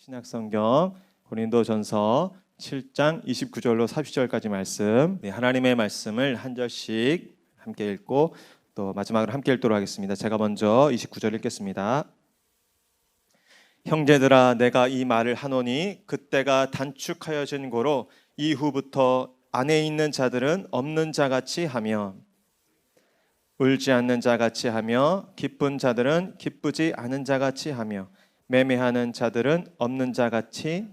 신약성경 고린도전서 7장 29절로 30절까지 말씀, 하나님의 말씀을 한 절씩 함께 읽고 또 마지막으로 함께 읽도록 하겠습니다. 제가 먼저 29절 읽겠습니다. 형제들아, 내가 이 말을 하노니 그때가 단축하여진 고로 이후부터 안에 있는 자들은 없는 자같이 하며 울지 않는 자같이 하며 기쁜 자들은 기쁘지 않은 자같이 하며 매매하는 자들은 없는 자같이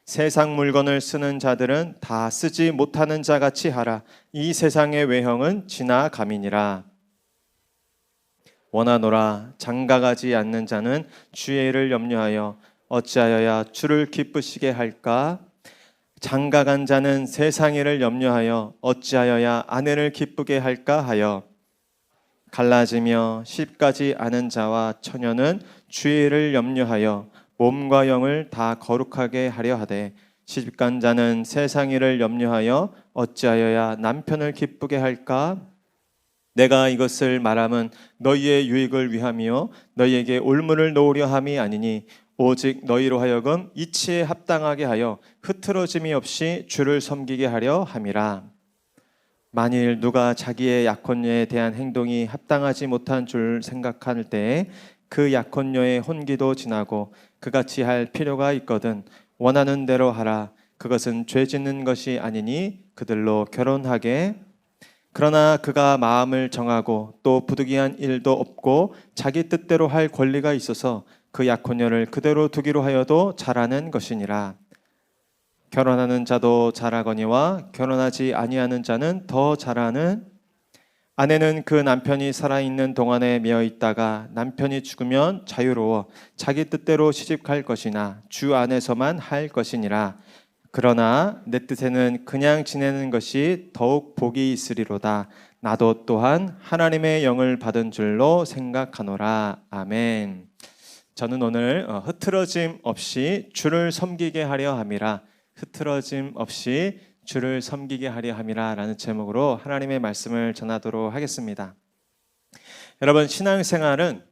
세상 물건을 쓰는 자들은 다 쓰지 못하는 자같이 하라. 이 세상의 외형은 지나감이니라. 원하노라. 장가가지 않는 자는 주의 일을 염려하여 어찌하여야 주를 기쁘시게 할까? 장가간 자는 세상 일을 염려하여 어찌하여야 아내를 기쁘게 할까 하여 갈라지며 시집가지 않은 자와 처녀는 주의 일을 염려하여 몸과 영을 다 거룩하게 하려 하되 시집간 자는 세상 일을 염려하여 어찌하여야 남편을 기쁘게 할까? 내가 이것을 말함은 너희의 유익을 위함이요 너희에게 올무를 놓으려 함이 아니니 오직 너희로 하여금 이치에 합당하게 하여 흐트러짐이 없이 주를 섬기게 하려 함이라. 만일 누가 자기의 약혼녀에 대한 행동이 합당하지 못한 줄 생각할 때에 그 약혼녀의 혼기도 지나고 그같이 할 필요가 있거든 원하는 대로 하라. 그것은 죄 짓는 것이 아니니 그들로 결혼하게. 그러나 그가 마음을 정하고 또 부득이한 일도 없고 자기 뜻대로 할 권리가 있어서 그 약혼녀를 그대로 두기로 하여도 잘하는 것이니라. 결혼하는 자도 잘하거니와 결혼하지 아니하는 자는 더 잘하는. 아내는 그 남편이 살아있는 동안에 매어 있다가 남편이 죽으면 자유로워 자기 뜻대로 시집갈 것이나 주 안에서만 할 것이니라. 그러나 내 뜻에는 그냥 지내는 것이 더욱 복이 있으리로다. 나도 또한 하나님의 영을 받은 줄로 생각하노라. 아멘. 저는 오늘 흐트러짐 없이 주를 섬기게 하려 함이라. 흐트러짐 없이 주를 섬기게 하려 함이라 라는 제목으로 하나님의 말씀을 전하도록 하겠습니다. 여러분, 신앙생활은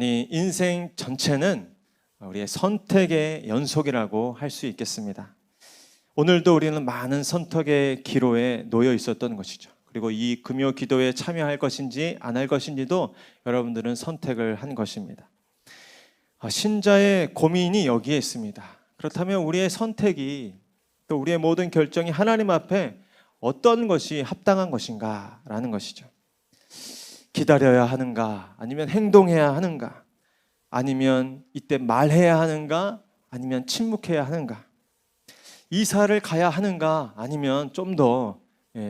인생 전체는 우리의 선택의 연속이라고 할 수 있겠습니다. 오늘도 우리는 많은 선택의 기로에 놓여 있었던 것이죠. 그리고 이 금요 기도에 참여할 것인지 안 할 것인지도 여러분들은 선택을 한 것입니다. 신자의 고민이 여기에 있습니다. 그렇다면 우리의 선택이 또 우리의 모든 결정이 하나님 앞에 어떤 것이 합당한 것인가 라는 것이죠. 기다려야 하는가? 아니면 행동해야 하는가? 아니면 이때 말해야 하는가? 아니면 침묵해야 하는가? 이사를 가야 하는가? 아니면 좀 더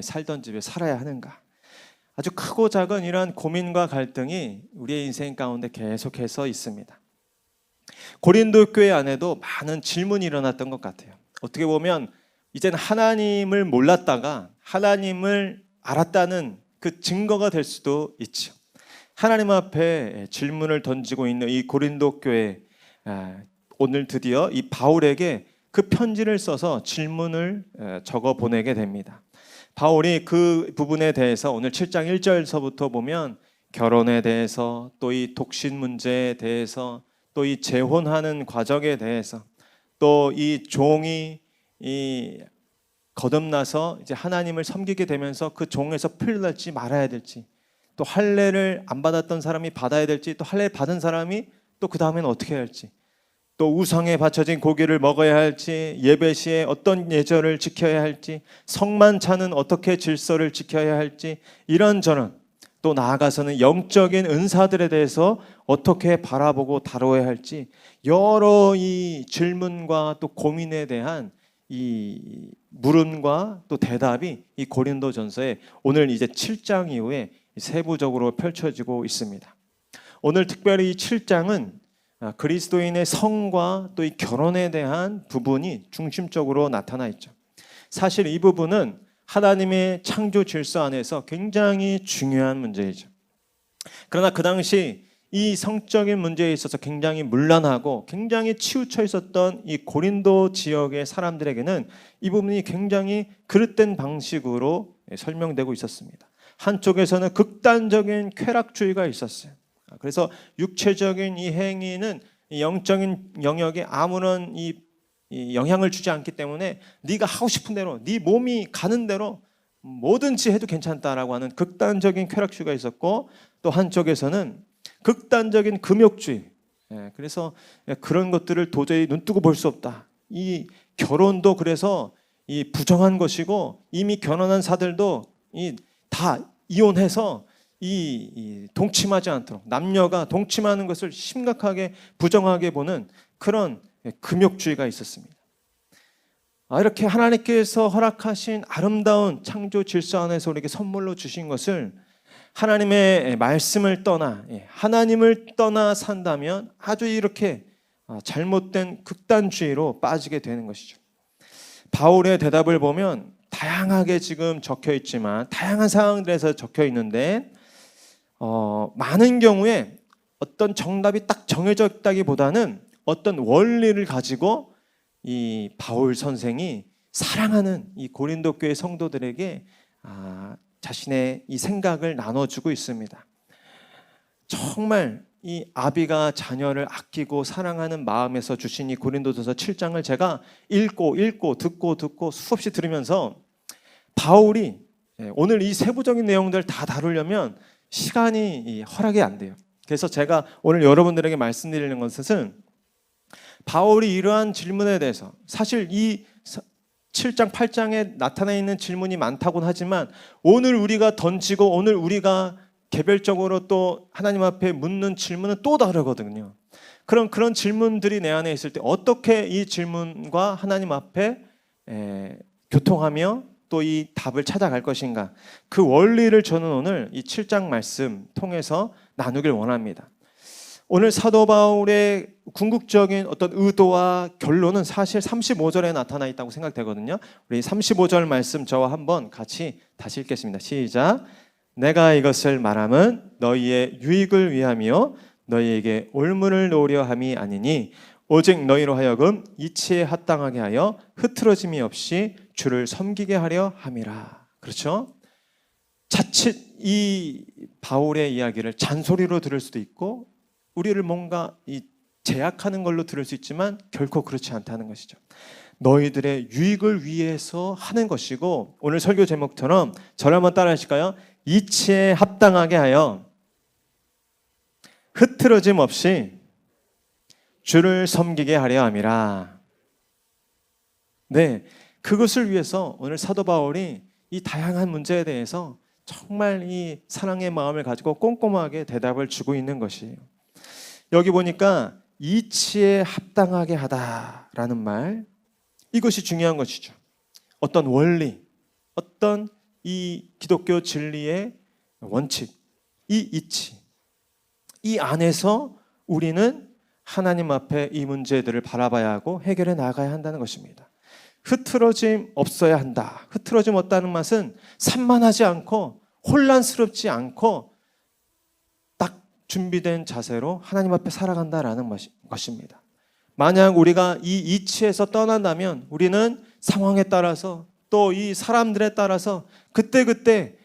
살던 집에 살아야 하는가? 아주 크고 작은 이러한 고민과 갈등이 우리의 인생 가운데 계속해서 있습니다. 고린도 교회 안에도 많은 질문이 일어났던 것 같아요. 어떻게 보면 이제는 하나님을 몰랐다가 하나님을 알았다는 그 증거가 될 수도 있죠. 하나님 앞에 질문을 던지고 있는 이 고린도 교회, 오늘 드디어 이 바울에게 그 편지를 써서 질문을 적어 보내게 됩니다. 바울이 그 부분에 대해서 오늘 7장 1절서부터 보면 결혼에 대해서, 또 이 독신 문제에 대해서, 또 이 재혼하는 과정에 대해서, 또 이 종이 거듭나서 이제 하나님을 섬기게 되면서 그 종에서 풀릴지 말아야 될지, 또 할례를 안 받았던 사람이 받아야 될지, 또 할례를 받은 사람이 또 그 다음에는 어떻게 해야 할지, 또 우상에 바쳐진 고기를 먹어야 할지, 예배 시에 어떤 예절을 지켜야 할지, 성만 차는 어떻게 질서를 지켜야 할지, 이런저런, 또 나아가서는 영적인 은사들에 대해서 어떻게 바라보고 다뤄야 할지, 여러 이 질문과 또 고민에 대한 이 물음과 또 대답이 이 고린도전서에 오늘 이제 7장 이후에 세부적으로 펼쳐지고 있습니다. 오늘 특별히 이 7장은 그리스도인의 성과 또 이 결혼에 대한 부분이 중심적으로 나타나 있죠. 사실 이 부분은 하나님의 창조 질서 안에서 굉장히 중요한 문제이죠. 그러나 그 당시 이 성적인 문제에 있어서 굉장히 문란하고 굉장히 치우쳐 있었던 이 고린도 지역의 사람들에게는 이 부분이 굉장히 그릇된 방식으로 설명되고 있었습니다. 한쪽에서는 극단적인 쾌락주의가 있었어요. 그래서 육체적인 이 행위는 이 영적인 영역에 아무런 이 영향을 주지 않기 때문에 네가 하고 싶은 대로, 네 몸이 가는 대로 뭐든지 해도 괜찮다라고 하는 극단적인 쾌락주의가 있었고, 또 한쪽에서는 극단적인 금욕주의. 그래서 그런 것들을 도저히 눈뜨고 볼 수 없다. 이 결혼도 그래서 이 부정한 것이고, 이미 결혼한 사들도 다 이혼해서 이 동침하지 않도록, 남녀가 동침하는 것을 심각하게 부정하게 보는 그런 금욕주의가 있었습니다. 이렇게 하나님께서 허락하신 아름다운 창조 질서 안에서 우리에게 선물로 주신 것을 하나님의 말씀을 떠나, 하나님을 떠나 산다면 아주 이렇게 잘못된 극단주의로 빠지게 되는 것이죠. 바울의 대답을 보면 다양하게 지금 적혀 있지만, 다양한 상황들에서 적혀 있는데 많은 경우에 어떤 정답이 딱 정해져 있다기보다는 어떤 원리를 가지고 이 바울 선생이 사랑하는 이 고린도 교회 성도들에게 자신의 이 생각을 나눠주고 있습니다. 정말 이 아비가 자녀를 아끼고 사랑하는 마음에서 주신 이 고린도전서 7장을 제가 읽고 듣고 수없이 들으면서, 바울이 오늘 이 세부적인 내용들을 다 다루려면 시간이 허락이 안 돼요. 그래서 제가 오늘 여러분들에게 말씀드리는 것은, 바울이 이러한 질문에 대해서, 사실 이 7장 8장에 나타나 있는 질문이 많다고는 하지만, 오늘 우리가 던지고 오늘 우리가 개별적으로 또 하나님 앞에 묻는 질문은 또 다르거든요. 그런 질문들이 내 안에 있을 때 어떻게 이 질문과 하나님 앞에 교통하며 또 이 답을 찾아갈 것인가, 그 원리를 저는 오늘 이 7장 말씀 통해서 나누길 원합니다. 오늘 사도 바울의 궁극적인 어떤 의도와 결론은 사실 35절에 나타나 있다고 생각되거든요. 우리 35절 말씀 저와 한번 같이 다시 읽겠습니다. 시작. 내가 이것을 말함은 너희의 유익을 위하며 너희에게 올무를 놓으려 함이 아니니, 오직 너희로 하여금 이치에 합당하게 하여 흐트러짐이 없이 주를 섬기게 하려 함이라. 그렇죠? 자칫 이 바울의 이야기를 잔소리로 들을 수도 있고, 우리를 뭔가 제약하는 걸로 들을 수 있지만 결코 그렇지 않다는 것이죠. 너희들의 유익을 위해서 하는 것이고, 오늘 설교 제목처럼 저를 한번 따라 하실까요? 이치에 합당하게 하여 흐트러짐 없이 주를 섬기게 하려 함이라. 네, 그것을 위해서 오늘 사도 바울이 이 다양한 문제에 대해서 정말 이 사랑의 마음을 가지고 꼼꼼하게 대답을 주고 있는 것이에요. 여기 보니까 이치에 합당하게 하다라는 말, 이것이 중요한 것이죠. 어떤 원리, 어떤 이 기독교 진리의 원칙, 이 이치, 이 안에서 우리는 하나님 앞에 이 문제들을 바라봐야 하고 해결해 나가야 한다는 것입니다. 흐트러짐 없어야 한다. 흐트러짐 없다는 맛은 산만하지 않고 혼란스럽지 않고 딱 준비된 자세로 하나님 앞에 살아간다라는 것입니다. 만약 우리가 이 이치에서 떠난다면 우리는 상황에 따라서 또 이 사람들에 따라서 그때그때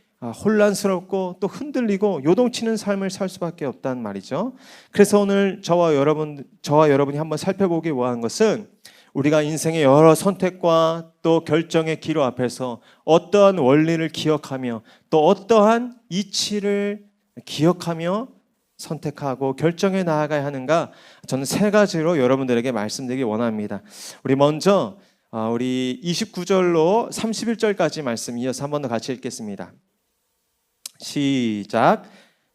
혼란스럽고 또 흔들리고 요동치는 삶을 살 수밖에 없다는 말이죠. 그래서 오늘 저와 여러분이 한번 살펴보기 원한 것은, 우리가 인생의 여러 선택과 또 결정의 기로 앞에서 어떠한 원리를 기억하며 또 어떠한 이치를 기억하며 선택하고 결정해 나아가야 하는가, 저는 세 가지로 여러분들에게 말씀드리기 원합니다. 우리 먼저 우리 29절로 31절까지 말씀 이어서 한 번 더 같이 읽겠습니다. 시작.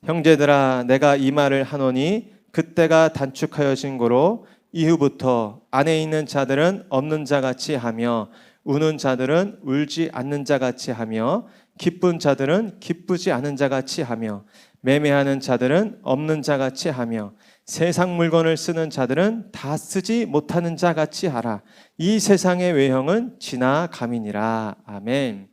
형제들아, 내가 이 말을 하노니 그때가 단축하여진 고로 이후부터 안에 있는 자들은 없는 자같이 하며, 우는 자들은 울지 않는 자같이 하며, 기쁜 자들은 기쁘지 않은 자같이 하며, 매매하는 자들은 없는 자같이 하며, 세상 물건을 쓰는 자들은 다 쓰지 못하는 자같이 하라. 이 세상의 외형은 지나감이니라. 아멘.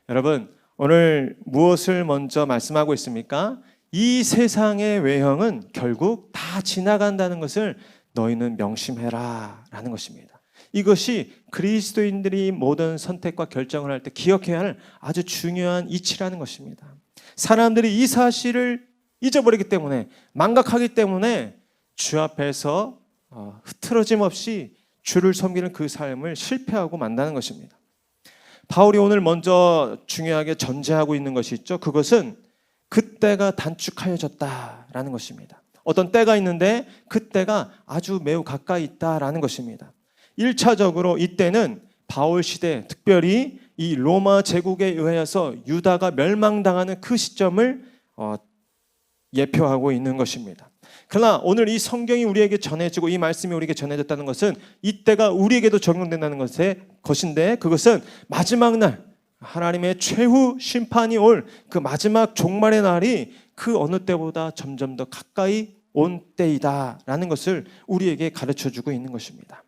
여러분, 오늘 무엇을 먼저 말씀하고 있습니까? 이 세상의 외형은 결국 다 지나간다는 것을 너희는 명심해라 라는 것입니다. 이것이 그리스도인들이 모든 선택과 결정을 할 때 기억해야 할 아주 중요한 이치라는 것입니다. 사람들이 이 사실을 잊어버리기 때문에, 망각하기 때문에 주 앞에서 흐트러짐 없이 주를 섬기는 그 삶을 실패하고 만다는 것입니다. 바울이 오늘 먼저 중요하게 전제하고 있는 것이 있죠. 그것은 그때가 단축하여졌다라는 것입니다. 어떤 때가 있는데 그 때가 아주 매우 가까이 있다라는 것입니다. 1차적으로 이때는 바울 시대, 특별히 이 로마 제국에 의하여서 유다가 멸망당하는 그 시점을 예표하고 있는 것입니다. 그러나 오늘 이 성경이 우리에게 전해지고 이 말씀이 우리에게 전해졌다는 것은 이때가 우리에게도 적용된다는 것인데, 그것은 마지막 날 하나님의 최후 심판이 올 그 마지막 종말의 날이 그 어느 때보다 점점 더 가까이 온 때이다라는 것을 우리에게 가르쳐주고 있는 것입니다.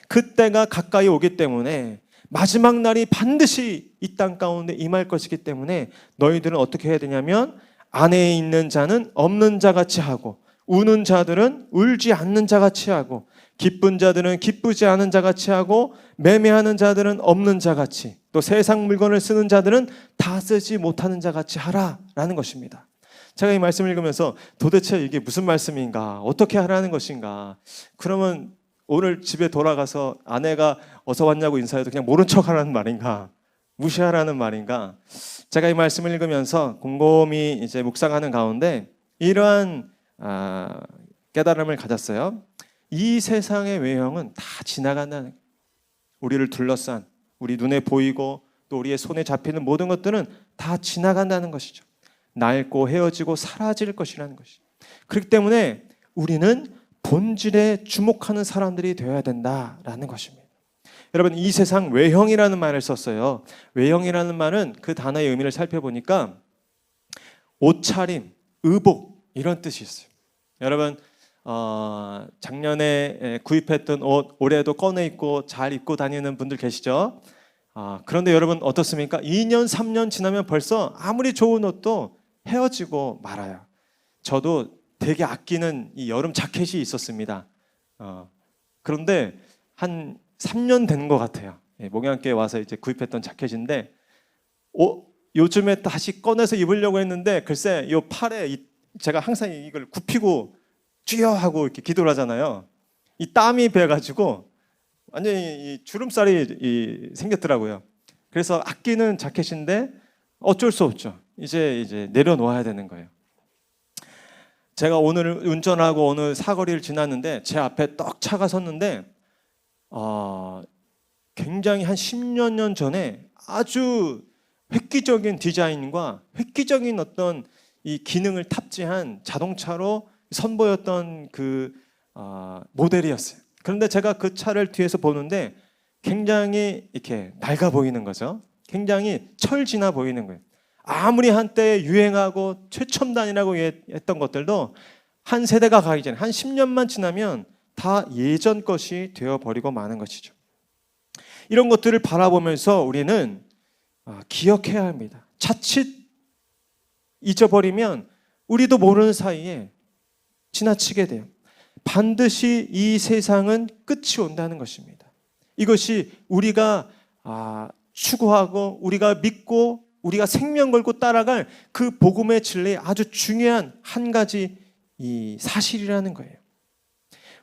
그때가 가까이 오기 때문에 마지막 날이 반드시 이 땅 가운데 임할 것이기 때문에 너희들은 어떻게 해야 되냐면 안에 있는 자는 없는 자같이 하고 우는 자들은 울지 않는 자같이 하고 기쁜 자들은 기쁘지 않은 자같이 하고 매매하는 자들은 없는 자같이 또 세상 물건을 쓰는 자들은 다 쓰지 못하는 자같이 하라라는 것입니다. 제가 이 말씀을 읽으면서 도대체 이게 무슨 말씀인가, 어떻게 하라는 것인가. 그러면 오늘 집에 돌아가서 아내가 어서 왔냐고 인사해도 그냥 모른 척 하라는 말인가, 무시하라는 말인가. 제가 이 말씀을 읽으면서 곰곰이 이제 묵상하는 가운데 이러한 깨달음을 가졌어요. 이 세상의 외형은 다 지나간다는, 우리를 둘러싼 우리 눈에 보이고 또 우리의 손에 잡히는 모든 것들은 다 지나간다는 것이죠. 낡고 헤어지고 사라질 것이라는 것이. 그렇기 때문에 우리는 본질에 주목하는 사람들이 되어야 된다라는 것입니다. 여러분, 이 세상 외형이라는 말을 썼어요. 외형이라는 말은 그 단어의 의미를 살펴보니까 옷차림, 의복 이런 뜻이 있어요. 여러분, 작년에 구입했던 옷 올해도 꺼내 입고 잘 입고 다니는 분들 계시죠? 그런데 여러분 어떻습니까? 2년, 3년 지나면 벌써 아무리 좋은 옷도 헤어지고 말아요. 저도 되게 아끼는 이 여름 자켓이 있었습니다. 그런데 한 3년 된 것 같아요. 목양교에 와서 이제 구입했던 자켓인데 요즘에 다시 꺼내서 입으려고 했는데 글쎄 이 팔에 제가 항상 이걸 굽히고 주여 하고 이렇게 기도를 하잖아요. 이 땀이 배가지고 완전히 이 주름살이 생겼더라고요. 그래서 아끼는 자켓인데 어쩔 수 없죠. 이제 내려놓아야 되는 거예요. 제가 오늘 운전하고 어느 사거리를 지났는데 제 앞에 떡 차가 섰는데 굉장히 한 10여 년 전에 아주 획기적인 디자인과 획기적인 어떤 이 기능을 탑재한 자동차로 선보였던 그 모델이었어요. 그런데 제가 그 차를 뒤에서 보는데 굉장히 이렇게 낡아 보이는 거죠. 굉장히 철지나 보이는 거예요. 아무리 한때 유행하고 최첨단이라고 했던 것들도 한 세대가 가기 전에 한 10년만 지나면 다 예전 것이 되어버리고 마는 것이죠. 이런 것들을 바라보면서 우리는 기억해야 합니다. 자칫 잊어버리면 우리도 모르는 사이에 지나치게 돼요. 반드시 이 세상은 끝이 온다는 것입니다. 이것이 우리가 추구하고 우리가 믿고 우리가 생명 걸고 따라갈 그 복음의 진리의 아주 중요한 한 가지 이 사실이라는 거예요.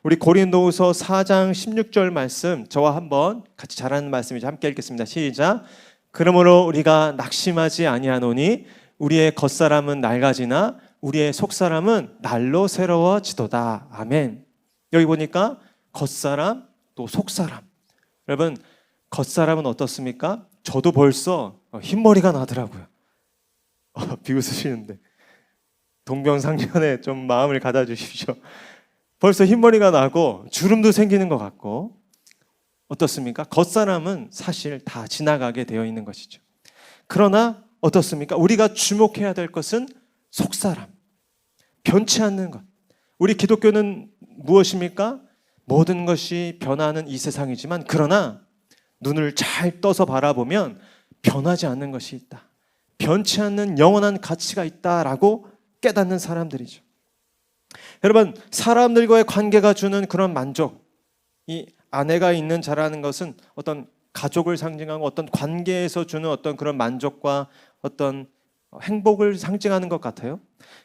우리 고린도후서 4장 16절 말씀 저와 한번 같이 잘하는 말씀이죠. 함께 읽겠습니다. 시작. 그러므로 우리가 낙심하지 아니하노니 우리의 겉사람은 낡아지나 우리의 속사람은 날로 새로워지도다. 아멘. 여기 보니까 겉사람 또 속사람. 여러분 겉사람은 어떻습니까? 저도 벌써 흰머리가 나더라고요. 비웃으시는데 동병상련에 좀 마음을 가져주십시오. 벌써 흰머리가 나고 주름도 생기는 것 같고 어떻습니까? 겉사람은 사실 다 지나가게 되어 있는 것이죠. 그러나 어떻습니까? 우리가 주목해야 될 것은 속사람, 변치 않는 것. 우리 기독교는 무엇입니까? 모든 것이 변하는 이 세상이지만 그러나 눈을 잘 떠서 바라보면 변하지 않는 것이 있다. 변치 않는 영원한 가치가 있다라고 깨닫는 사람들이죠. 여러분, 사람들과의 관계가 주는 그런 만족, 이 아내가 있는 자라는 것은 어떤 가족을 상징하고 어떤 관계에서 주는 어떤 그런 만족과 어떤 행복을 상징하는 것 같아요.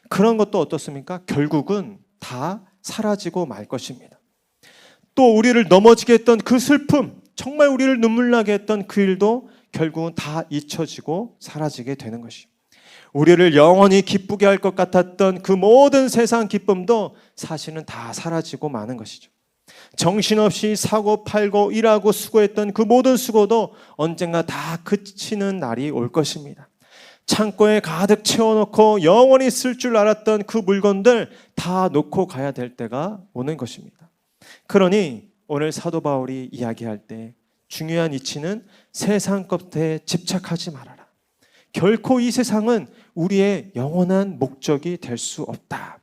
그런 것도 어떻습니까? 결국은 다 사라지고 말 것입니다. 또 우리를 넘어지게 했던 그 슬픔, 정말 우리를 눈물 나게 했던 그 일도 결국은 다 잊혀지고 사라지게 되는 것이죠. 우리를 영원히 기쁘게 할 것 같았던 그 모든 세상 기쁨도 사실은 다 사라지고 마는 것이죠. 정신없이 사고 팔고 일하고 수고했던 그 모든 수고도 언젠가 다 그치는 날이 올 것입니다. 창고에 가득 채워놓고 영원히 쓸 줄 알았던 그 물건들 다 놓고 가야 될 때가 오는 것입니다. 그러니 오늘 사도 바울이 이야기할 때 중요한 이치는 세상 것에 집착하지 말아라. 결코 이 세상은 우리의 영원한 목적이 될 수 없다.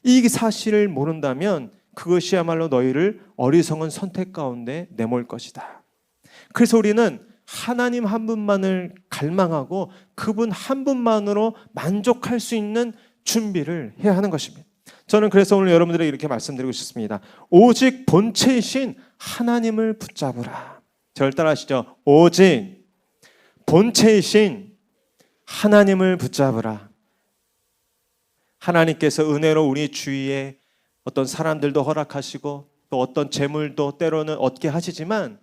이 사실을 모른다면 그것이야말로 너희를 어리석은 선택 가운데 내몰 것이다. 그래서 우리는 하나님 한 분만을 갈망하고 그분 한 분만으로 만족할 수 있는 준비를 해야 하는 것입니다. 저는 그래서 오늘 여러분들에게 이렇게 말씀드리고 싶습니다. 오직 본체이신 하나님을 붙잡으라. 저를 따라하시죠. 오직 본체이신 하나님을 붙잡으라. 하나님께서 은혜로 우리 주위에 어떤 사람들도 허락하시고 또 어떤 재물도 때로는 얻게 하시지만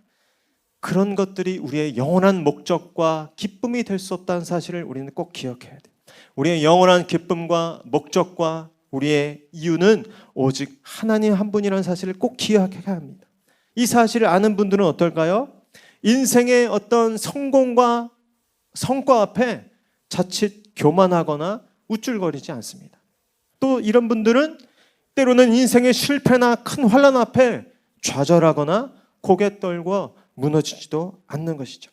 그런 것들이 우리의 영원한 목적과 기쁨이 될 수 없다는 사실을 우리는 꼭 기억해야 돼요. 우리의 영원한 기쁨과 목적과 우리의 이유는 오직 하나님 한 분이라는 사실을 꼭 기억해야 합니다. 이 사실을 아는 분들은 어떨까요? 인생의 어떤 성공과 성과 앞에 자칫 교만하거나 우쭐거리지 않습니다. 또 이런 분들은 때로는 인생의 실패나 큰 환난 앞에 좌절하거나 고개 떨고 무너지지도 않는 것이죠.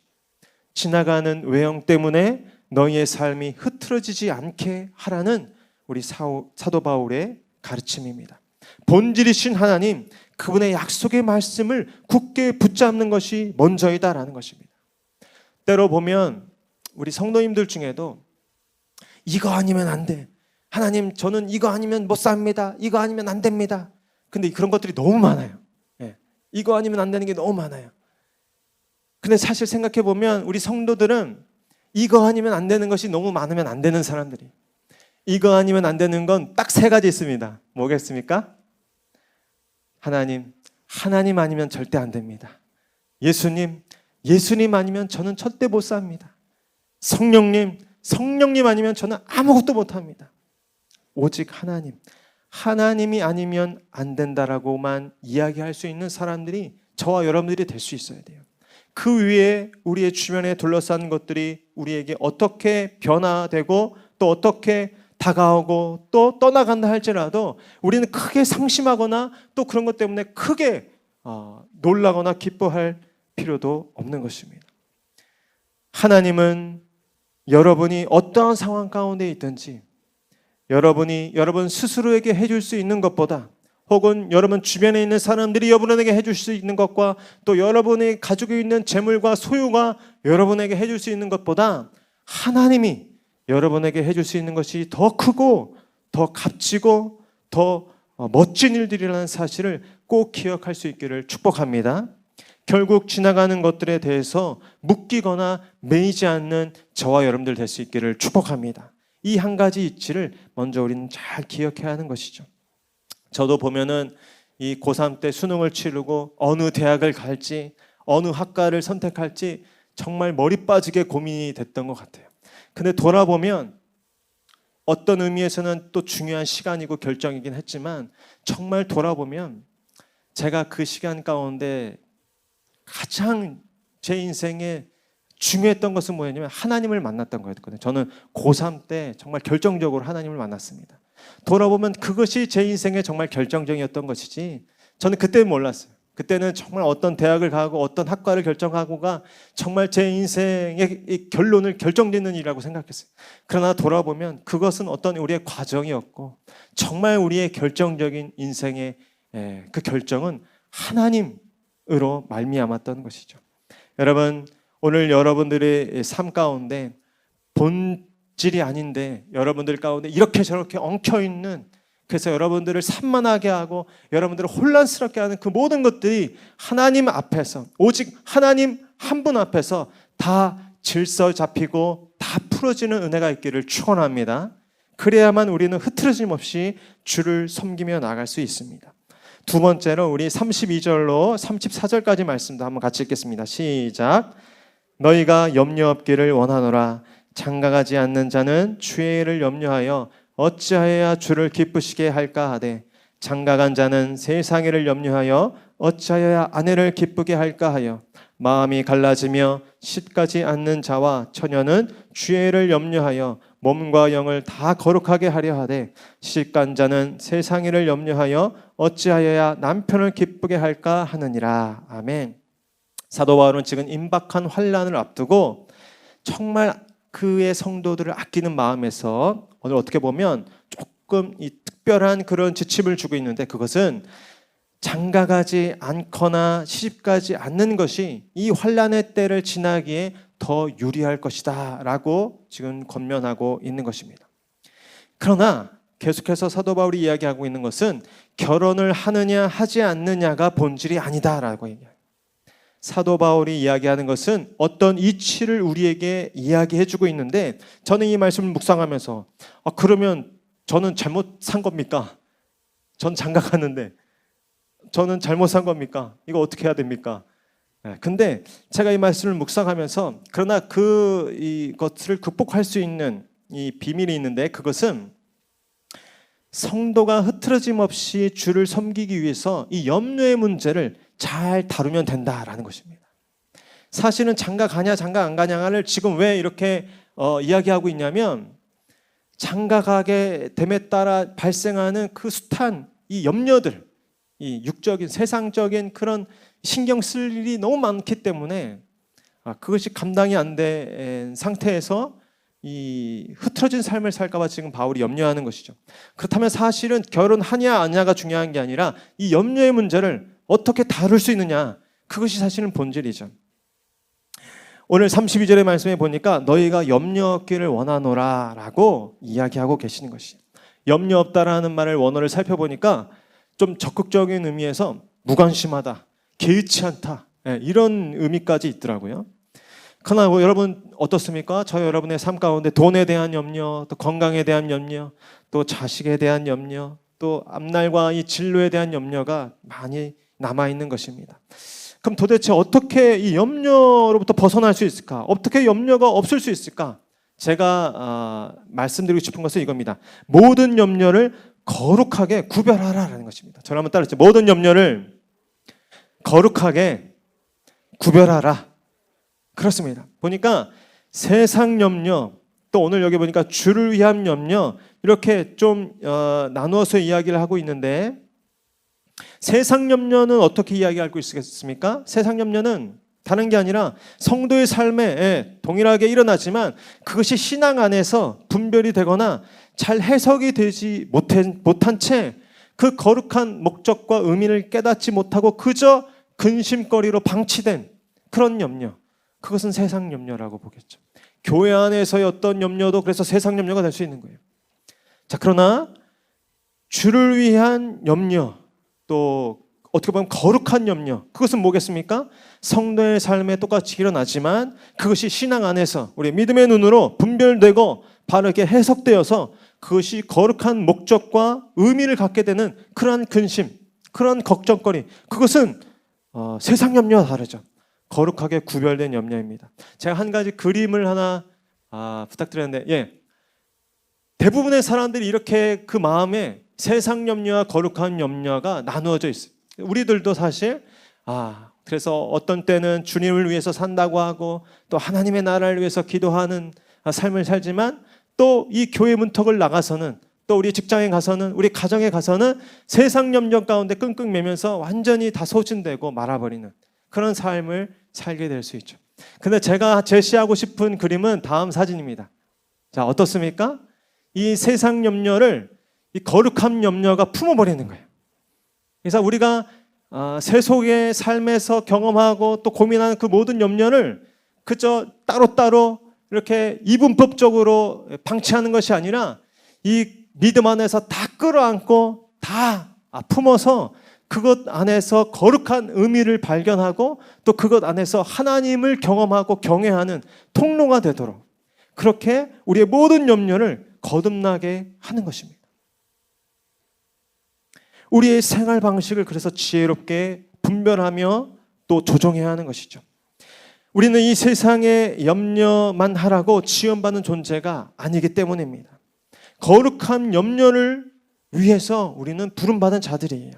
지나가는 외형 때문에 너희의 삶이 흐트러지지 않게 하라는 우리 사도 바울의 가르침입니다. 본질이신 하나님, 그분의 약속의 말씀을 굳게 붙잡는 것이 먼저이다라는 것입니다. 때로 보면 우리 성도님들 중에도 이거 아니면 안 돼. 하나님, 저는 이거 아니면 못 삽니다. 이거 아니면 안 됩니다. 근데 그런 것들이 너무 많아요. 이거 아니면 안 되는 게 너무 많아요. 근데 사실 생각해 보면 우리 성도들은 이거 아니면 안 되는 것이 너무 많으면 안 되는 사람들이. 이거 아니면 안 되는 건 딱 세 가지 있습니다. 뭐겠습니까? 하나님 아니면 절대 안 됩니다. 예수님 아니면 저는 절대 못 삽니다. 성령님 아니면 저는 아무것도 못 합니다. 오직 하나님이 아니면 안 된다라고만 이야기할 수 있는 사람들이 저와 여러분들이 될 수 있어야 돼요. 그 위에 우리의 주변에 둘러싼 것들이 우리에게 어떻게 변화되고 또 어떻게 다가오고 또 떠나간다 할지라도 우리는 크게 상심하거나 또 그런 것 때문에 크게 놀라거나 기뻐할 필요도 없는 것입니다. 하나님은 여러분이 어떠한 상황 가운데 있든지 여러분 스스로에게 해줄 수 있는 것보다 혹은 여러분 주변에 있는 사람들이 여러분에게 해줄 수 있는 것과 또 여러분이 가지고 있는 재물과 소유가 여러분에게 해줄 수 있는 것보다 하나님이 여러분에게 해줄 수 있는 것이 더 크고 더 값지고 더 멋진 일들이라는 사실을 꼭 기억할 수 있기를 축복합니다. 결국 지나가는 것들에 대해서 묶이거나 매이지 않는 저와 여러분들 될 수 있기를 축복합니다. 이 한 가지 이치를 먼저 우리는 잘 기억해야 하는 것이죠. 저도 보면은 이 고3 때 수능을 치르고 어느 대학을 갈지 어느 학과를 선택할지 정말 머리 빠지게 고민이 됐던 것 같아요. 근데 돌아보면 어떤 의미에서는 또 중요한 시간이고 결정이긴 했지만 정말 돌아보면 제가 그 시간 가운데 가장 제 인생에 중요했던 것은 뭐였냐면 하나님을 만났던 거였거든요. 저는 고3 때 정말 결정적으로 하나님을 만났습니다. 돌아보면 그것이 제 인생에 정말 결정적이었던 것이지 저는 그때는 몰랐어요. 그때는 정말 어떤 대학을 가고 어떤 학과를 결정하고가 정말 제 인생의 결론을 결정짓는 일이라고 생각했어요. 그러나 돌아보면 그것은 어떤 우리의 과정이었고 정말 우리의 결정적인 인생의 그 결정은 하나님으로 말미암았던 것이죠. 여러분, 오늘 여러분들의 삶 가운데 본질이 아닌데 여러분들 가운데 이렇게 저렇게 엉켜있는, 그래서 여러분들을 산만하게 하고 여러분들을 혼란스럽게 하는 그 모든 것들이 하나님 앞에서, 오직 하나님 한 분 앞에서 다 질서 잡히고 다 풀어지는 은혜가 있기를 축원합니다. 그래야만 우리는 흐트러짐 없이 주를 섬기며 나갈 수 있습니다. 두 번째로 우리 32절로 34절까지 말씀도 한번 같이 읽겠습니다. 시작. 너희가 염려 없기를 원하노라. 장가가지 않는 자는 주의 일을 염려하여 어찌하여야 주를 기쁘시게 할까 하되 장가간 자는 세상 일을 염려하여 어찌하여야 아내를 기쁘게 할까 하여 마음이 갈라지며 씻가지 않는 자와 처녀는 주의 일을 염려하여 몸과 영을 다 거룩하게 하려 하되 씻간 자는 세상 일을 염려하여 어찌하여야 남편을 기쁘게 할까 하느니라. 아멘. 사도 바울은 지금 임박한 환난을 앞두고 정말 그의 성도들을 아끼는 마음에서 오늘 어떻게 보면 조금 이 특별한 그런 지침을 주고 있는데, 그것은 장가가지 않거나 시집가지 않는 것이 이 환난의 때를 지나기에 더 유리할 것이다 라고 지금 권면하고 있는 것입니다. 그러나 계속해서 사도 바울이 이야기하고 있는 것은 결혼을 하느냐 하지 않느냐가 본질이 아니다 라고 얘기해요. 사도 바울이 이야기하는 것은 어떤 이치를 우리에게 이야기해주고 있는데, 저는 이 말씀을 묵상하면서 그러면 저는 잘못 산 겁니까? 전 장가갔는데 저는 잘못 산 겁니까? 이거 어떻게 해야 됩니까? 근데 제가 이 말씀을 묵상하면서 그러나 이것을 극복할 수 있는 이 비밀이 있는데, 그것은 성도가 흐트러짐 없이 주를 섬기기 위해서 이 염려의 문제를 잘 다루면 된다라는 것입니다. 사실은 장가 가냐 장가 안 가냐를 지금 왜 이렇게 이야기하고 있냐면, 장가 가게 됨에 따라 발생하는 그 숱한 이 염려들, 이 육적인 세상적인 그런 신경 쓸 일이 너무 많기 때문에 그것이 감당이 안 된 상태에서 이 흐트러진 삶을 살까 봐 지금 바울이 염려하는 것이죠. 그렇다면 사실은 결혼하냐 아냐가 중요한 게 아니라 이 염려의 문제를 어떻게 다룰 수 있느냐, 그것이 사실은 본질이죠. 오늘 32절의 말씀에 보니까 너희가 염려 없기를 원하노라 라고 이야기하고 계시는 것이에요. 염려 없다라는 말을 원어를 살펴보니까 좀 적극적인 의미에서 무관심하다, 개의치 않다, 이런 의미까지 있더라고요. 그러나 여러분 어떻습니까? 저 여러분의 삶 가운데 돈에 대한 염려, 또 건강에 대한 염려, 또 자식에 대한 염려, 또 앞날과 이 진로에 대한 염려가 많이 남아있는 것입니다. 그럼 도대체 어떻게 이 염려로부터 벗어날 수 있을까? 어떻게 염려가 없을 수 있을까? 제가 말씀드리고 싶은 것은 이겁니다. 모든 염려를 거룩하게 구별하라라는 것입니다. 저를 한번 따라해주세요. 모든 염려를 거룩하게 구별하라. 그렇습니다. 보니까 세상 염려, 또 오늘 여기 보니까 주를 위한 염려, 이렇게 좀 나누어서 이야기를 하고 있는데, 세상 염려는 어떻게 이야기할 수 있겠습니까? 세상 염려는 다른 게 아니라 성도의 삶에 동일하게 일어나지만 그것이 신앙 안에서 분별이 되거나 잘 해석이 되지 못한 채 그 거룩한 목적과 의미를 깨닫지 못하고 그저 근심거리로 방치된 그런 염려, 그것은 세상 염려라고 보겠죠. 교회 안에서의 어떤 염려도 그래서 세상 염려가 될 수 있는 거예요. 자, 그러나 주를 위한 염려, 또 어떻게 보면 거룩한 염려, 그것은 뭐겠습니까? 성도의 삶에 똑같이 일어나지만 그것이 신앙 안에서 우리 믿음의 눈으로 분별되고 바르게 해석되어서 그것이 거룩한 목적과 의미를 갖게 되는 그러한 근심, 그러한 걱정거리, 그것은 세상 염려와 다르죠. 거룩하게 구별된 염려입니다. 제가 한 가지 그림을 하나 부탁드렸는데, 대부분의 사람들이 이렇게 그 마음에 세상 염려와 거룩한 염려가 나누어져 있어요. 우리들도 사실 그래서 어떤 때는 주님을 위해서 산다고 하고 또 하나님의 나라를 위해서 기도하는 삶을 살지만, 또 이 교회 문턱을 나가서는, 또 우리 직장에 가서는, 우리 가정에 가서는 세상 염려 가운데 끙끙 매면서 완전히 다 소진되고 말아버리는 그런 삶을 살게 될 수 있죠. 근데 제가 제시하고 싶은 그림은 다음 사진입니다. 자, 어떻습니까? 이 세상 염려를 이 거룩한 염려가 품어버리는 거예요. 그래서 우리가 세속의 삶에서 경험하고 또 고민하는 그 모든 염려를 그저 따로따로 이렇게 이분법적으로 방치하는 것이 아니라 이 믿음 안에서 다 끌어안고 다 품어서 그것 안에서 거룩한 의미를 발견하고 또 그것 안에서 하나님을 경험하고 경외하는 통로가 되도록 그렇게 우리의 모든 염려를 거듭나게 하는 것입니다. 우리의 생활 방식을 그래서 지혜롭게 분별하며 또 조정해야 하는 것이죠. 우리는 이 세상에 염려만 하라고 지원받는 존재가 아니기 때문입니다. 거룩한 염려를 위해서 우리는 부름받은 자들이에요.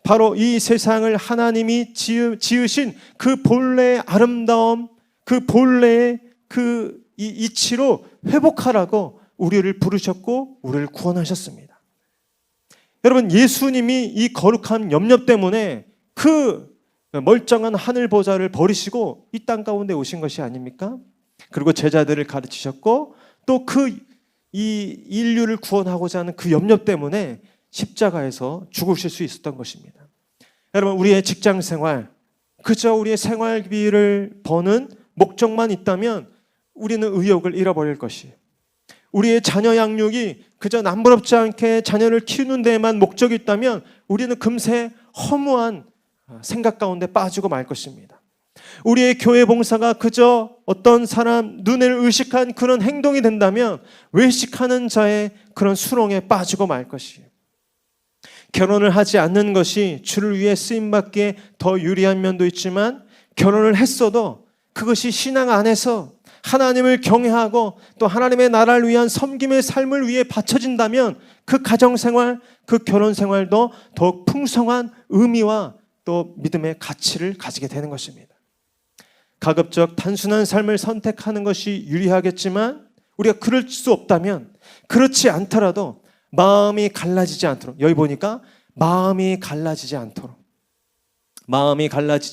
바로 이 세상을 하나님이 지으신 그 본래의 아름다움, 그 본래의 그 이치로 회복하라고 우리를 부르셨고 우리를 구원하셨습니다. 여러분, 예수님이 이 거룩한 염려 때문에 그 멀쩡한 하늘 보좌를 버리시고 이 땅 가운데 오신 것이 아닙니까? 그리고 제자들을 가르치셨고 또 이 인류를 구원하고자 하는 그 염려 때문에 십자가에서 죽으실 수 있었던 것입니다. 여러분, 우리의 직장 생활, 그저 우리의 생활비를 버는 목적만 있다면 우리는 의욕을 잃어버릴 것이에요. 우리의 자녀 양육이 그저 남부럽지 않게 자녀를 키우는 데에만 목적이 있다면 우리는 금세 허무한 생각 가운데 빠지고 말 것입니다. 우리의 교회 봉사가 그저 어떤 사람 눈을 의식한 그런 행동이 된다면 외식하는 자의 그런 수렁에 빠지고 말 것이에요. 결혼을 하지 않는 것이 주를 위해 쓰임받기에 더 유리한 면도 있지만 결혼을 했어도 그것이 신앙 안에서 하나님을 경외하고 또 하나님의 나라를 위한 섬김의 삶을 위해 바쳐진다면 그 가정생활, 그 결혼생활도 더욱 풍성한 의미와 또 믿음의 가치를 가지게 되는 것입니다. 가급적 단순한 삶을 선택하는 것이 유리하겠지만 우리가 그럴 수 없다면 그렇지 않더라도 마음이 갈라지지 않도록, 여기 보니까 마음이 갈라지지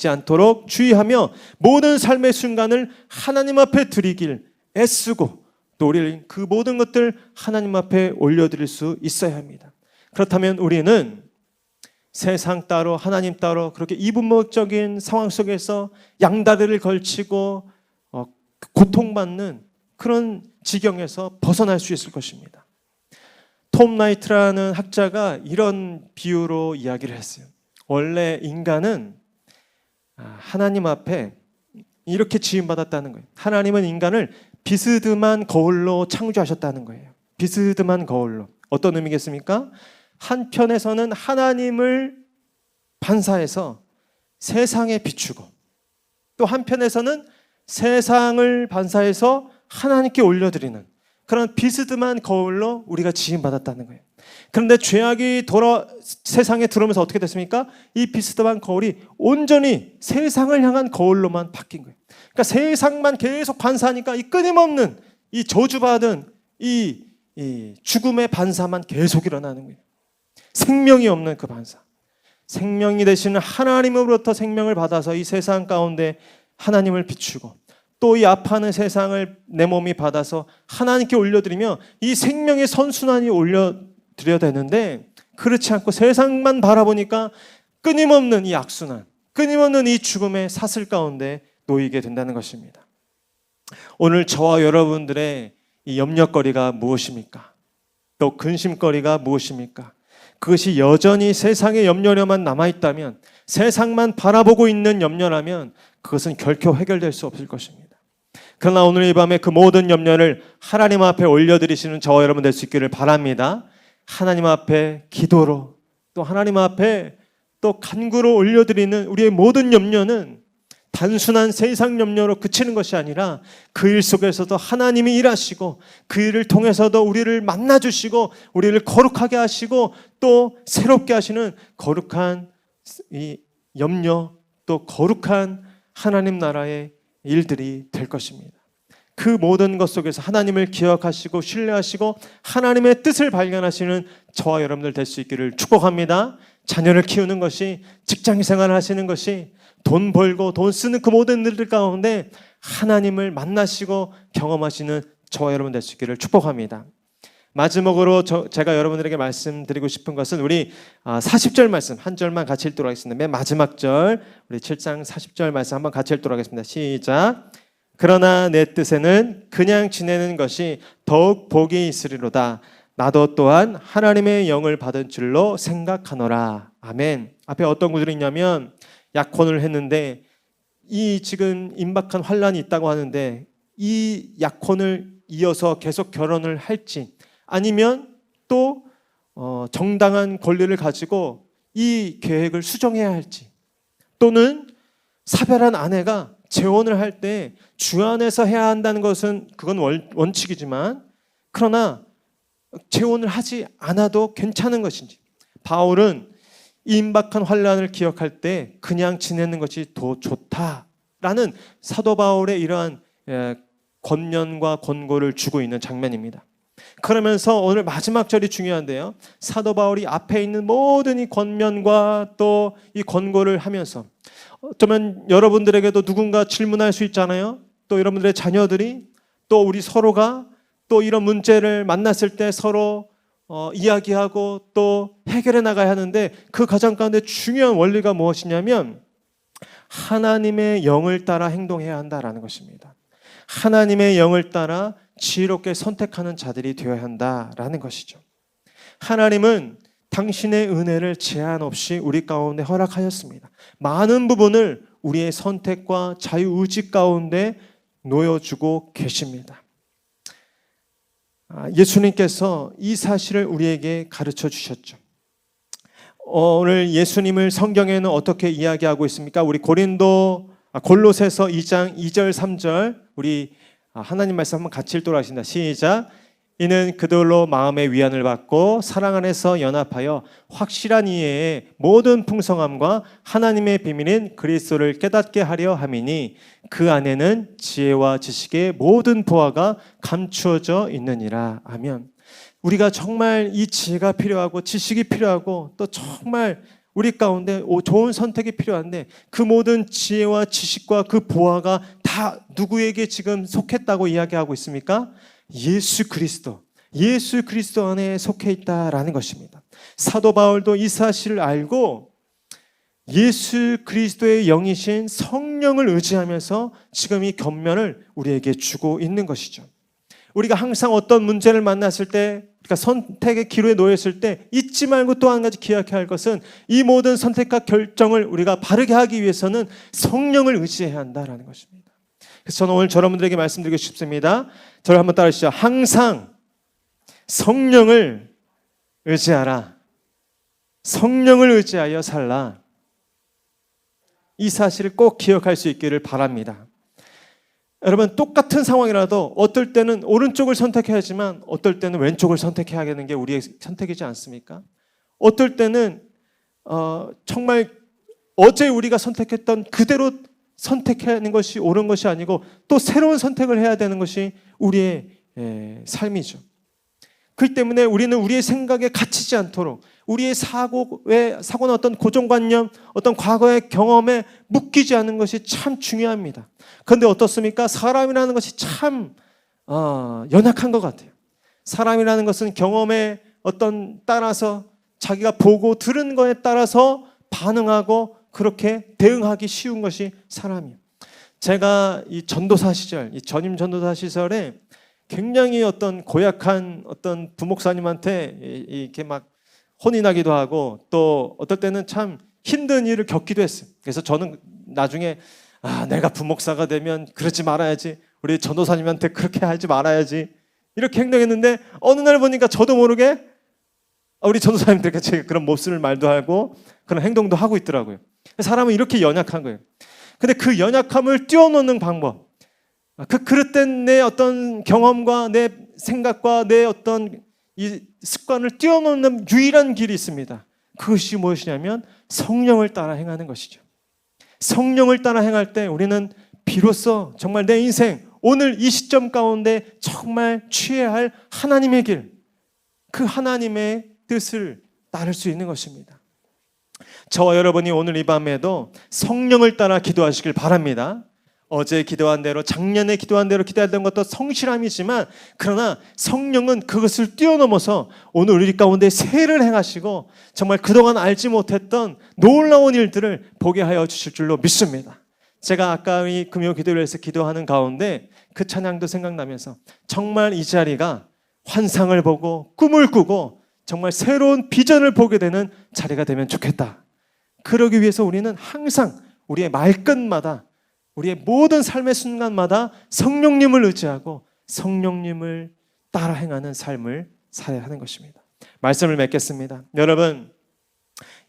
않도록 주의하며 모든 삶의 순간을 하나님 앞에 드리길 애쓰고 또 우리는 그 모든 것들 하나님 앞에 올려드릴 수 있어야 합니다. 그렇다면 우리는 세상 따로 하나님 따로 그렇게 이분법적인 상황 속에서 양다리를 걸치고 고통받는 그런 지경에서 벗어날 수 있을 것입니다. 톰 나이트라는 학자가 이런 비유로 이야기를 했어요. 원래 인간은 하나님 앞에 이렇게 지음받았다는 거예요. 하나님은 인간을 비스듬한 거울로 창조하셨다는 거예요. 비스듬한 거울로. 어떤 의미겠습니까? 한편에서는 하나님을 반사해서 세상에 비추고 또 한편에서는 세상을 반사해서 하나님께 올려드리는 그런 비스듬한 거울로 우리가 지음받았다는 거예요. 그런데 죄악이 세상에 들어오면서 어떻게 됐습니까? 이 비스듬한 거울이 온전히 세상을 향한 거울로만 바뀐 거예요. 그러니까 세상만 계속 반사하니까 이 끊임없는 이 저주받은 이 죽음의 반사만 계속 일어나는 거예요. 생명이 없는 그 반사. 생명이 되시는 하나님으로부터 생명을 받아서 이 세상 가운데 하나님을 비추고 또 이 아파하는 세상을 내 몸이 받아서 하나님께 올려드리며 이 생명의 선순환이 올려드려야 되는데 그렇지 않고 세상만 바라보니까 끊임없는 이 악순환, 끊임없는 이 죽음의 사슬 가운데 놓이게 된다는 것입니다. 오늘 저와 여러분들의 이 염려거리가 무엇입니까? 또 근심거리가 무엇입니까? 그것이 여전히 세상의 염려로만 남아있다면, 세상만 바라보고 있는 염려라면 그것은 결코 해결될 수 없을 것입니다. 그러나 오늘 이 밤에 그 모든 염려를 하나님 앞에 올려드리시는 저와 여러분 될 수 있기를 바랍니다. 하나님 앞에 기도로 또 하나님 앞에 또 간구로 올려드리는 우리의 모든 염려는 단순한 세상 염려로 그치는 것이 아니라 그 일 속에서도 하나님이 일하시고 그 일을 통해서도 우리를 만나주시고 우리를 거룩하게 하시고 또 새롭게 하시는 거룩한 이 염려 또 거룩한 하나님 나라의 일들이 될 것입니다. 그 모든 것 속에서 하나님을 기억하시고 신뢰하시고 하나님의 뜻을 발견하시는 저와 여러분들 될 수 있기를 축복합니다. 자녀를 키우는 것이, 직장 생활을 하시는 것이, 돈 벌고 돈 쓰는 그 모든 일들 가운데 하나님을 만나시고 경험하시는 저와 여러분 될 수 있기를 축복합니다. 마지막으로 제가 여러분들에게 말씀드리고 싶은 것은 우리 40절 말씀 한 절만 같이 읽도록 하겠습니다. 맨 마지막 절 우리 7장 40절 말씀 한번 같이 읽도록 하겠습니다. 시작. 그러나 내 뜻에는 그냥 지내는 것이 더욱 복이 있으리로다. 나도 또한 하나님의 영을 받은 줄로 생각하노라. 아멘. 앞에 어떤 구절이 있냐면 약혼을 했는데 이 지금 임박한 환란이 있다고 하는데 이 약혼을 이어서 계속 결혼을 할지 아니면 또 정당한 권리를 가지고 이 계획을 수정해야 할지, 또는 사별한 아내가 재혼을 할 때 주안에서 해야 한다는 것은 그건 원칙이지만, 그러나 재혼을 하지 않아도 괜찮은 것인지, 바울은 이 임박한 환란을 기억할 때 그냥 지내는 것이 더 좋다라는 사도 바울의 이러한 권면과 권고를 주고 있는 장면입니다. 그러면서 오늘 마지막 절이 중요한데요, 사도 바울이 앞에 있는 모든 이 권면과 또 이 권고를 하면서, 어쩌면 여러분들에게도 누군가 질문할 수 있잖아요. 또 여러분들의 자녀들이, 또 우리 서로가 또 이런 문제를 만났을 때 서로 이야기하고 또 해결해 나가야 하는데, 그 과정 가운데 중요한 원리가 무엇이냐면 하나님의 영을 따라 행동해야 한다라는 것입니다. 하나님의 영을 따라 지혜롭게 선택하는 자들이 되어야 한다라는 것이죠. 하나님은 당신의 은혜를 제한 없이 우리 가운데 허락하였습니다. 많은 부분을 우리의 선택과 자유의지 가운데 놓여주고 계십니다. 예수님께서 이 사실을 우리에게 가르쳐 주셨죠. 오늘 예수님을 성경에는 어떻게 이야기하고 있습니까? 우리 골로새서 2장 2절 3절 우리 하나님 말씀 한번 같이 읽도록 하겠습니다. 시작. 이는 그들로 마음의 위안을 받고 사랑 안에서 연합하여 확실한 이해에 모든 풍성함과 하나님의 비밀인 그리스도를 깨닫게 하려 함이니 그 안에는 지혜와 지식의 모든 보화가 감추어져 있느니라. 아멘. 우리가 정말 이 지혜가 필요하고 지식이 필요하고 또 정말 우리 가운데 좋은 선택이 필요한데, 그 모든 지혜와 지식과 그 보화가 다 누구에게 지금 속했다고 이야기하고 있습니까? 예수 그리스도 안에 속해 있다라는 것입니다. 사도 바울도 이 사실을 알고 예수 그리스도의 영이신 성령을 의지하면서 지금 이 권면을 우리에게 주고 있는 것이죠. 우리가 항상 어떤 문제를 만났을 때, 그러니까 선택의 기로에 놓였을 때 잊지 말고 또 한 가지 기억해야 할 것은, 이 모든 선택과 결정을 우리가 바르게 하기 위해서는 성령을 의지해야 한다는 것입니다. 그래서 저는 오늘 여러분들에게 말씀드리고 싶습니다. 저를 한번 따라 주시죠. 항상 성령을 의지하라. 성령을 의지하여 살라. 이 사실을 꼭 기억할 수 있기를 바랍니다. 여러분, 똑같은 상황이라도 어떨 때는 오른쪽을 선택해야지만 어떨 때는 왼쪽을 선택해야 하는 게 우리의 선택이지 않습니까? 어떨 때는 정말 어제 우리가 선택했던 그대로 선택하는 것이 옳은 것이 아니고 또 새로운 선택을 해야 되는 것이 우리의 삶이죠. 그렇기 때문에 우리는 우리의 생각에 갇히지 않도록, 우리의 사고나 어떤 고정관념, 어떤 과거의 경험에 묶이지 않는 것이 참 중요합니다. 그런데 어떻습니까? 사람이라는 것이 참 연약한 것 같아요. 사람이라는 것은 경험에 따라서 자기가 보고 들은 거에 따라서 반응하고 그렇게 대응하기 쉬운 것이 사람이에요. 제가 이 전도사 시절, 이 전임 전도사 시절에 굉장히 어떤 고약한 어떤 부목사님한테 이렇게 막 혼이 나기도 하고, 또 어떨 때는 참 힘든 일을 겪기도 했어요. 그래서 저는 나중에 내가 부목사가 되면 그러지 말아야지, 우리 전도사님한테 그렇게 하지 말아야지, 이렇게 행동했는데 어느 날 보니까 저도 모르게 우리 전도사님들께 제가 그런 몹쓸 말도 하고 그런 행동도 하고 있더라고요. 사람은 이렇게 연약한 거예요. 근데 그 연약함을 뛰어넘는 방법, 그 그릇된 내 어떤 경험과 내 생각과 내 어떤 이 습관을 뛰어넘는 유일한 길이 있습니다. 그것이 무엇이냐면 성령을 따라 행하는 것이죠. 성령을 따라 행할 때 우리는 비로소 정말 내 인생 오늘 이 시점 가운데 정말 취해야 할 하나님의 길, 그 하나님의 뜻을 따를 수 있는 것입니다. 저와 여러분이 오늘 이 밤에도 성령을 따라 기도하시길 바랍니다. 어제 기도한 대로, 작년에 기도한 대로 기도했던 것도 성실함이지만, 그러나 성령은 그것을 뛰어넘어서 오늘 우리 가운데 새해를 행하시고 정말 그동안 알지 못했던 놀라운 일들을 보게 하여 주실 줄로 믿습니다. 제가 아까 이 금요 기도를 해서 기도하는 가운데 그 찬양도 생각나면서 정말 이 자리가 환상을 보고 꿈을 꾸고 정말 새로운 비전을 보게 되는 자리가 되면 좋겠다. 그러기 위해서 우리는 항상 우리의 말끝마다, 우리의 모든 삶의 순간마다 성령님을 의지하고 성령님을 따라 행하는 삶을 살아야 하는 것입니다. 말씀을 맺겠습니다. 여러분,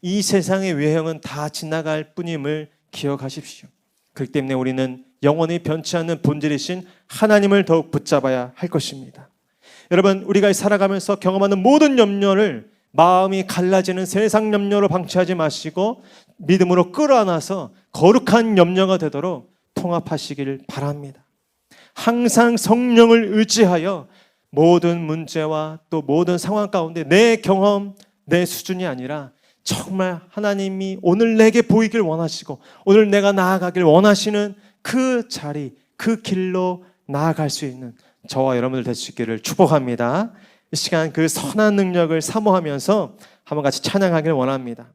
이 세상의 외형은 다 지나갈 뿐임을 기억하십시오. 그렇기 때문에 우리는 영원히 변치 않는 본질이신 하나님을 더욱 붙잡아야 할 것입니다. 여러분, 우리가 살아가면서 경험하는 모든 염려를 마음이 갈라지는 세상 염려로 방치하지 마시고 믿음으로 끌어안아서 거룩한 염려가 되도록 통합하시길 바랍니다. 항상 성령을 의지하여 모든 문제와 또 모든 상황 가운데 내 경험, 내 수준이 아니라 정말 하나님이 오늘 내게 보이길 원하시고 오늘 내가 나아가길 원하시는 그 자리, 그 길로 나아갈 수 있는 저와 여러분들 될 수 있기를 축복합니다. 이 시간 그 선한 능력을 사모하면서 한번 같이 찬양하기를 원합니다.